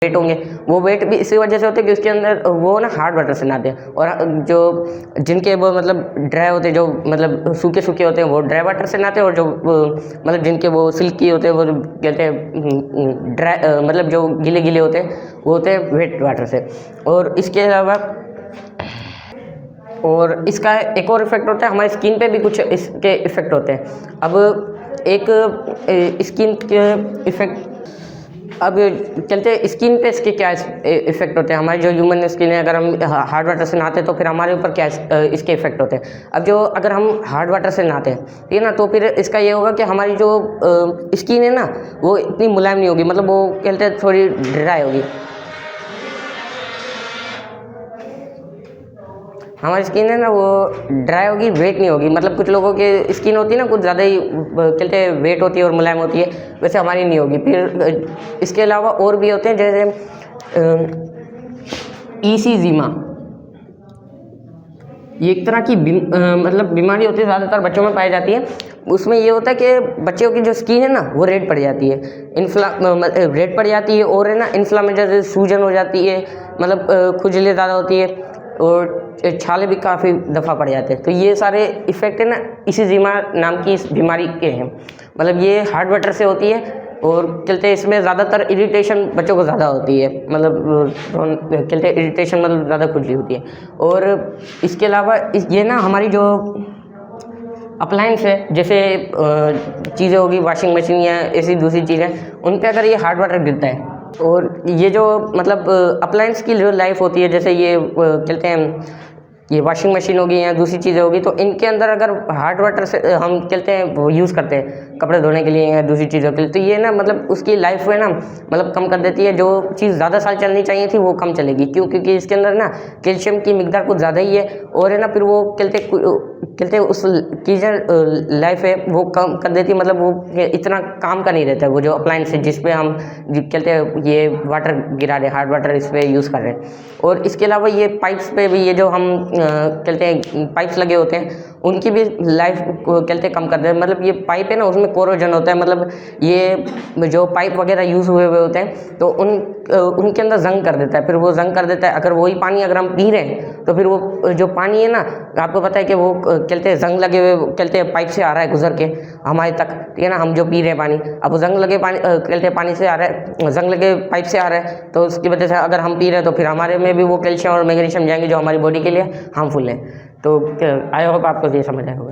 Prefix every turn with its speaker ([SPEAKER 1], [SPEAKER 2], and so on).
[SPEAKER 1] Wait होंगे, वो wait भी इसी वजह से होते हैं कि उसके अंदर वो ना हार्ड वाटर से नहाते हैं, और जो जिनके वो मतलब ड्राई होते हैं, जो मतलब सूखे सूखे होते हैं, वो ड्राई वाटर से नहाते हैं, और जो मतलब जिनके वो सिल्की होते हैं, वो कहते हैं ड्राई मतलब जो गीले गीले होते हैं वो होते हैं वेट वाटर से। और इसके अलावा और इसका एक और इफ़ेक्ट होता है, हमारी स्किन पे भी कुछ इसके इफ़ेक्ट होते हैं। अब एक स्किन के इफ़ेक्ट, अब चलते हैं स्किन पे इसके क्या इफ़ेक्ट होते हैं। हमारी जो ह्यूमन स्किन है, अगर हम हार्ड वाटर से नहाते हैं तो फिर हमारे ऊपर क्या इसके इफ़ेक्ट होते हैं। अब जो अगर हम हार्ड वाटर से नहाते हैं, ठीक है ना, तो फिर इसका ये होगा कि हमारी जो स्किन है ना वो इतनी मुलायम नहीं होगी, मतलब वो कहते हैं थोड़ी ड्राई होगी। हमारी स्किन है ना वो ड्राई होगी, वेट नहीं होगी। मतलब कुछ लोगों की स्किन होती है ना कुछ ज़्यादा ही कहते हैं वेट होती है और मुलायम होती है, वैसे हमारी नहीं होगी। फिर इसके अलावा और भी होते हैं, जैसे ईसीजीमा, ये एक तरह की मतलब बीमारी होती है, ज़्यादातर बच्चों में पाई जाती है। उसमें ये होता है कि बच्चों की जो स्किन है ना वो रेड पड़ जाती है, रेड पड़ जाती है, और है ना इन्फ्लामेटरी सूजन हो जाती है, मतलब खुजली ज़्यादा होती है, और छाले भी काफ़ी दफ़ा पड़ जाते हैं। तो ये सारे इफ़ेक्ट है ना ईसीजीमा नाम की इस बीमारी के हैं। मतलब ये हार्ड वाटर से होती है, और कहते हैं इसमें ज़्यादातर इरिटेशन बच्चों को ज़्यादा होती है, मतलब कहते हैं इरिटेशन मतलब ज़्यादा खुजली होती है। और इसके अलावा ये ना हमारी जो अप्लायंस है, जैसे चीज़ें होगी, वॉशिंग मशीन या ऐसी दूसरी चीज़ें, उन पे अगर ये हार्ड वाटर गिरता है, और ये जो मतलब अप्लायंस की जो लाइफ होती है, जैसे ये कहते हैं ये वॉशिंग मशीन होगी या दूसरी चीज़ें होगी, तो इनके अंदर अगर हार्ड वाटर से हम कहते हैं वो यूज़ करते हैं कपड़े धोने के लिए या दूसरी चीज़ों के लिए, तो ये ना मतलब उसकी लाइफ है ना मतलब कम कर देती है। जो चीज़ ज़्यादा साल चलनी चाहिए थी वो कम चलेगी, क्यों? क्योंकि इसके अंदर ना कैल्शियम की मिकदार कुछ ज़्यादा ही है, और है ना फिर वो कहते उस की जो लाइफ है वो कम कर देती है, मतलब वो इतना काम का नहीं रहता है वो जो अप्लायंस है जिस पे हम कहते हैं ये वाटर गिरा रहे हैं, हार्ड वाटर इस पर यूज़ कर रहे हैं। और इसके अलावा ये पाइप्स पे भी, ये जो हम कहते हैं पाइप्स लगे होते हैं, उनकी भी लाइफ कहते कम कर देते हैं। मतलब ये पाइप है ना उसमें कोरोजन होता है, मतलब ये जो पाइप वगैरह यूज़ हुए होते हैं तो उनके अंदर जंग कर देता है, फिर वो जंग कर देता है। अगर वही पानी अगर हम पी रहे हैं तो फिर वो जो पानी है ना, आपको पता है कि वो कहते हैं जंग लगे हुए कहते हैं पाइप से आ रहा है गुजर के हमारे तक, ठीक है ना, हम जो पी रहे हैं पानी, अब वो जंग लगे पानी कहते हैं पानी से आ रहा है, जंग लगे पाइप से आ रहा है, तो उसकी वजह से अगर हम पी रहे हैं तो फिर हमारे में भी वो कैल्शियम और मैग्नीशियम जाएंगे जो हमारी बॉडी के लिए हार्मफुल है। तो आई होप आपको ये समझ आया होगा।